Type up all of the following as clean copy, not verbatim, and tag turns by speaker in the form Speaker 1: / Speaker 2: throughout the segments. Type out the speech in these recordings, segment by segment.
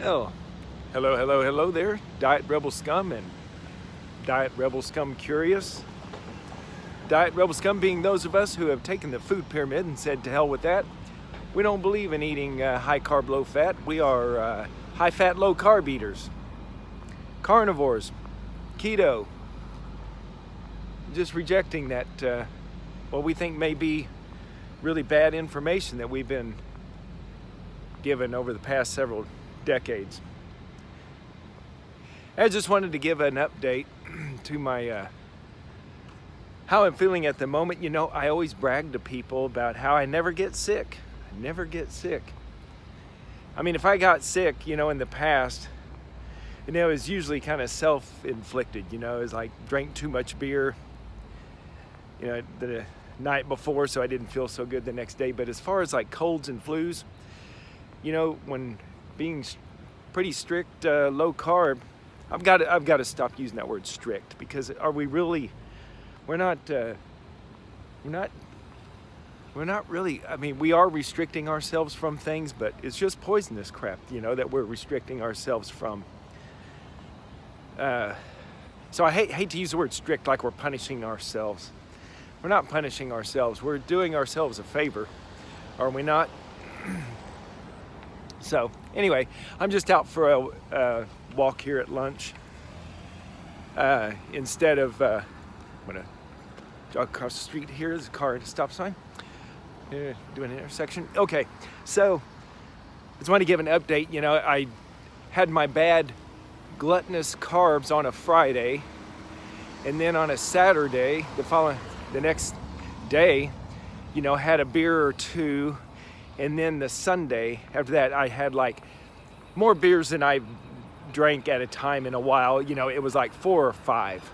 Speaker 1: Oh, hello there, Diet Rebel Scum and Diet Rebel Scum Curious. Diet Rebel Scum being those of us who have taken the food pyramid and said to hell with that. We don't believe in eating high carb, low fat. We are high fat, low carb eaters. Carnivores, keto. Just rejecting that, what we think may be really bad information that we've been given over the past several decades. I just wanted to give an update to my how I'm feeling at the moment. You know, I always brag to people about how I never get sick. I never get sick. I mean, if I got sick, you know, in the past, you know, it was usually kind of self-inflicted. You know, it was like drank too much beer, you know, the night before, so I didn't feel so good the next day. But as far as like colds and flus, you know, when being pretty strict, low carb, I've got to stop using that word strict, because are we really? We're not really. I mean, we are restricting ourselves from things, but it's just poisonous crap, you know, that we're restricting ourselves from. So I hate to use the word strict like we're punishing ourselves. We're not punishing ourselves. We're doing ourselves a favor, are we not? So anyway, I'm just out for a walk here at lunch. Instead of, I'm gonna jog across the street here. There's a car at a stop sign. Doing an intersection. Okay, so I just want to give an update. You know, I had my bad gluttonous carbs on a Friday, and then on a Saturday, the next day, you know, had a beer or two. And then the Sunday after that, I had like more beers than I drank at a time in a while. You know, it was like 4 or 5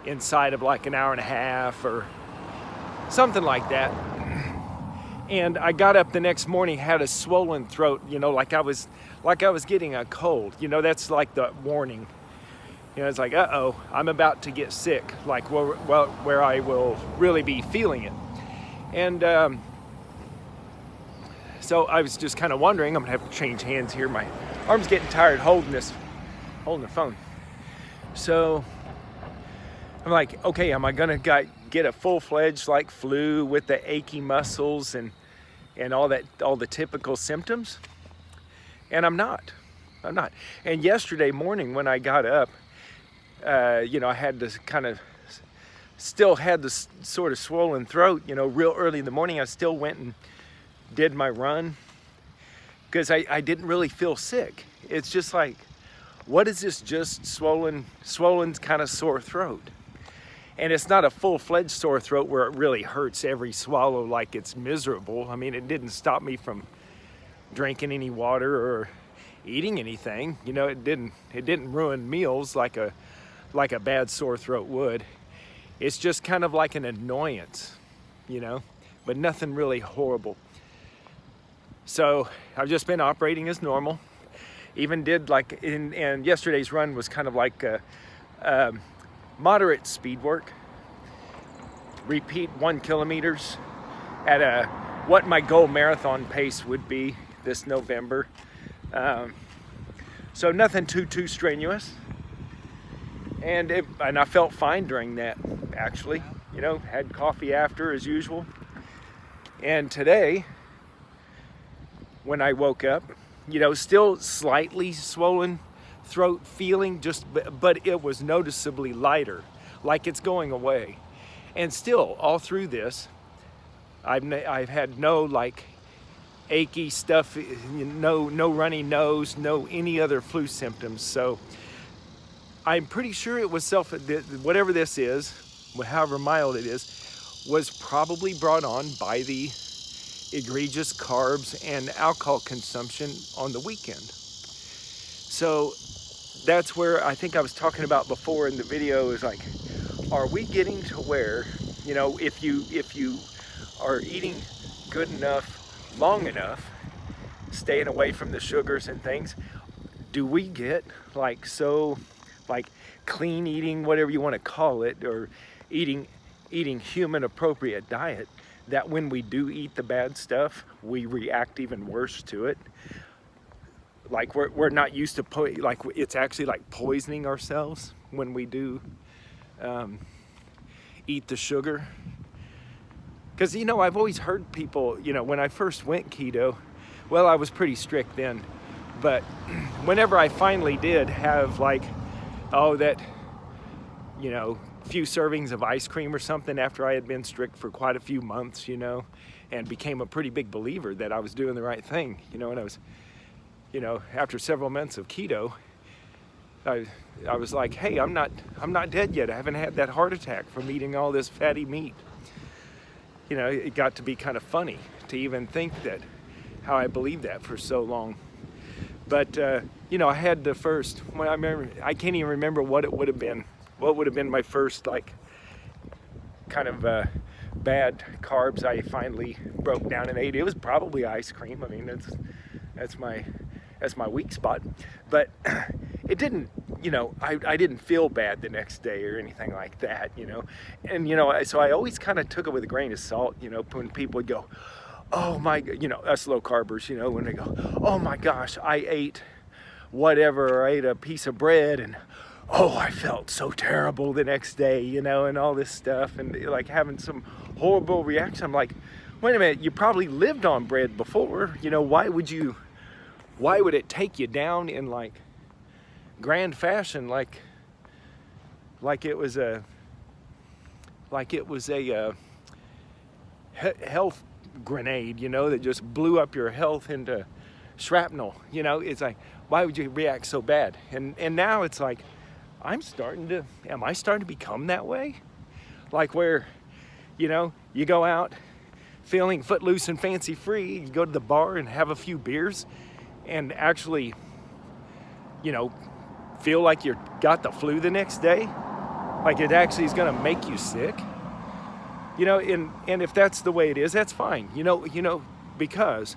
Speaker 1: inside of like an hour and a half or something like that. And I got up the next morning, had a swollen throat, you know, like I was getting a cold. You know, that's like the warning. You know, it's like, uh-oh, I'm about to get sick, like where I will really be feeling it. And so I was just kind of wondering, I'm gonna have to change hands here. My arm's getting tired holding the phone. So I'm like, okay, am I gonna get a full-fledged like flu with the achy muscles and all the typical symptoms? And I'm not. And yesterday morning when I got up, you know, I had this still had this sort of swollen throat, you know, real early in the morning. I still went and did my run because I didn't really feel sick. It's just like, what is this just swollen kind of sore throat? And it's not a full-fledged sore throat where it really hurts every swallow like it's miserable. I mean, it didn't stop me from drinking any water or eating anything. You know, it didn't ruin meals like a bad sore throat would. It's just kind of like an annoyance, you know, but nothing really horrible. So I've just been operating as normal. Even did like and yesterday's run was kind of like moderate speed work. Repeat 1 kilometers at what my goal marathon pace would be this November. So nothing too strenuous. And I felt fine during that, actually. You know, had coffee after as usual. And today, when I woke up, you know, still slightly swollen throat feeling, but it was noticeably lighter, like it's going away. And still, all through this, I've had no like achy stuff, no runny nose, no any other flu symptoms. So I'm pretty sure it was whatever this is, however mild it is, was probably brought on by the egregious carbs and alcohol consumption on the weekend. So that's where I think I was talking about before in the video, is like, are we getting to where, you know, if you are eating good enough, long enough, staying away from the sugars and things, do we get like clean eating, whatever you want to call it, or eating human appropriate diet, that when we do eat the bad stuff, we react even worse to it? like we're not used to like it's actually like poisoning ourselves when we do eat the sugar. Because, you know, I've always heard people, you know, when I first went keto, well, I was pretty strict then, but whenever I finally did have like, oh, that, you know, few servings of ice cream or something after I had been strict for quite a few months, you know, and became a pretty big believer that I was doing the right thing, you know, and I was, you know, after several months of keto, I was like, hey, I'm not dead yet. I haven't had that heart attack from eating all this fatty meat. You know, it got to be kind of funny to even think that, how I believed that for so long. But, you know, I had the first, when I remember, I can't even remember what it would have been. What would have been my first, like, kind of bad carbs I finally broke down and ate. It was probably ice cream. I mean, that's my weak spot. But it didn't, you know, I didn't feel bad the next day or anything like that, you know. And, you know, so I always kind of took it with a grain of salt, you know, when people would go, oh my, you know, us low carbers, you know, when they go, oh my gosh, I ate whatever, or I ate a piece of bread and, oh, I felt so terrible the next day, you know, and all this stuff, and like having some horrible reaction. I'm like, wait a minute, you probably lived on bread before, you know, why would it take you down in like grand fashion, like it was a health grenade, you know, that just blew up your health into shrapnel, you know? It's like, why would you react so bad? And now it's like, am I starting to become that way? Like where, you know, you go out feeling footloose and fancy free, you go to the bar and have a few beers and actually, you know, feel like you got the flu the next day, like it actually is going to make you sick, you know. And if that's the way it is, that's fine, you know, because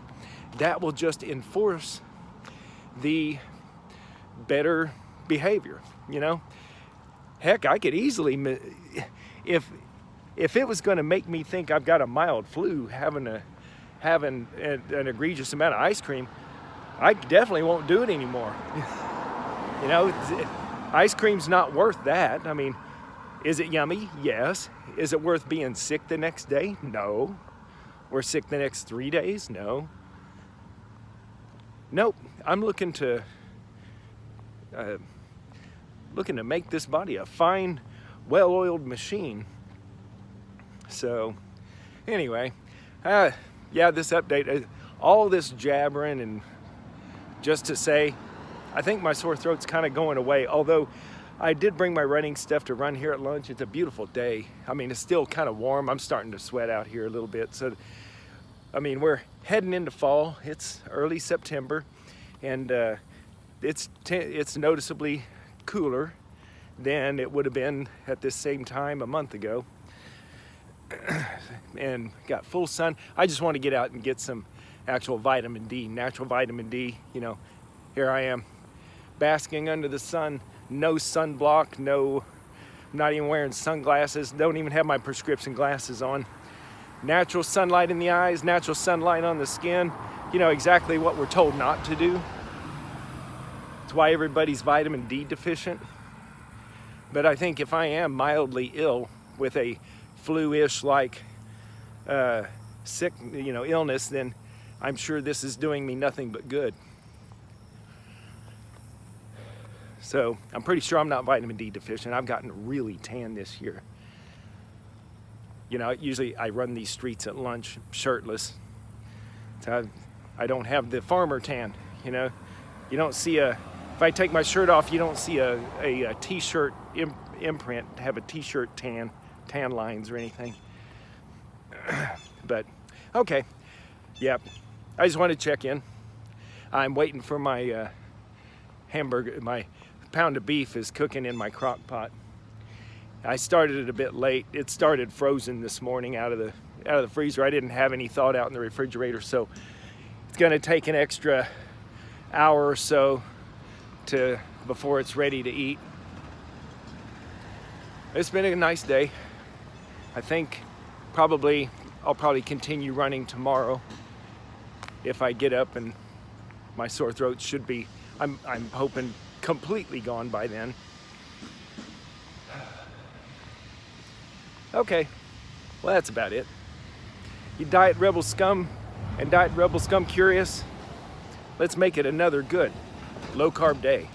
Speaker 1: that will just enforce the better behavior, you know. Heck, I could easily, if it was going to make me think I've got a mild flu, having an egregious amount of ice cream, I definitely won't do it anymore. You know, ice cream's not worth that. I mean, is it yummy? Yes. Is it worth being sick the next day? No. Or sick the next 3 days? No. Nope. I'm looking to make this body a fine, well-oiled machine. So, anyway, yeah, this update, all this jabbering, and just to say, I think my sore throat's kind of going away, although I did bring my running stuff to run here at lunch. It's a beautiful day. I mean, it's still kind of warm. I'm starting to sweat out here a little bit. So, I mean, we're heading into fall. It's early September, and it's noticeably cooler than it would have been at this same time a month ago. And got full sun. I just want to get out and get some actual vitamin D, natural vitamin D. You know, here I am, basking under the sun, no sunblock, I'm not even wearing sunglasses, don't even have my prescription glasses on. Natural sunlight in the eyes, natural sunlight on the skin, you know, exactly what we're told not to do. It's why everybody's vitamin D deficient. But I think if I am mildly ill with a flu-ish like sick, you know, illness, then I'm sure this is doing me nothing but good. So I'm pretty sure I'm not vitamin D deficient. I've gotten really tan this year. You know, usually I run these streets at lunch shirtless. So I don't have the farmer tan, you know. You don't see if I take my shirt off, you don't see a t-shirt imprint, have a t-shirt tan lines or anything. But, okay. Yep. I just wanted to check in. I'm waiting for my hamburger, my pound of beef is cooking in my crock pot. I started it a bit late. It started frozen this morning out of the freezer. I didn't have any thawed out in the refrigerator, so it's going to take an extra hour or so before it's ready to eat. It's been a nice day. I think I'll probably continue running tomorrow if I get up and my sore throat should be, I'm hoping, completely gone by then. Okay, well, that's about it. You Diet Rebel Scum and Diet Rebel Scum Curious, let's make it another good low-carb day.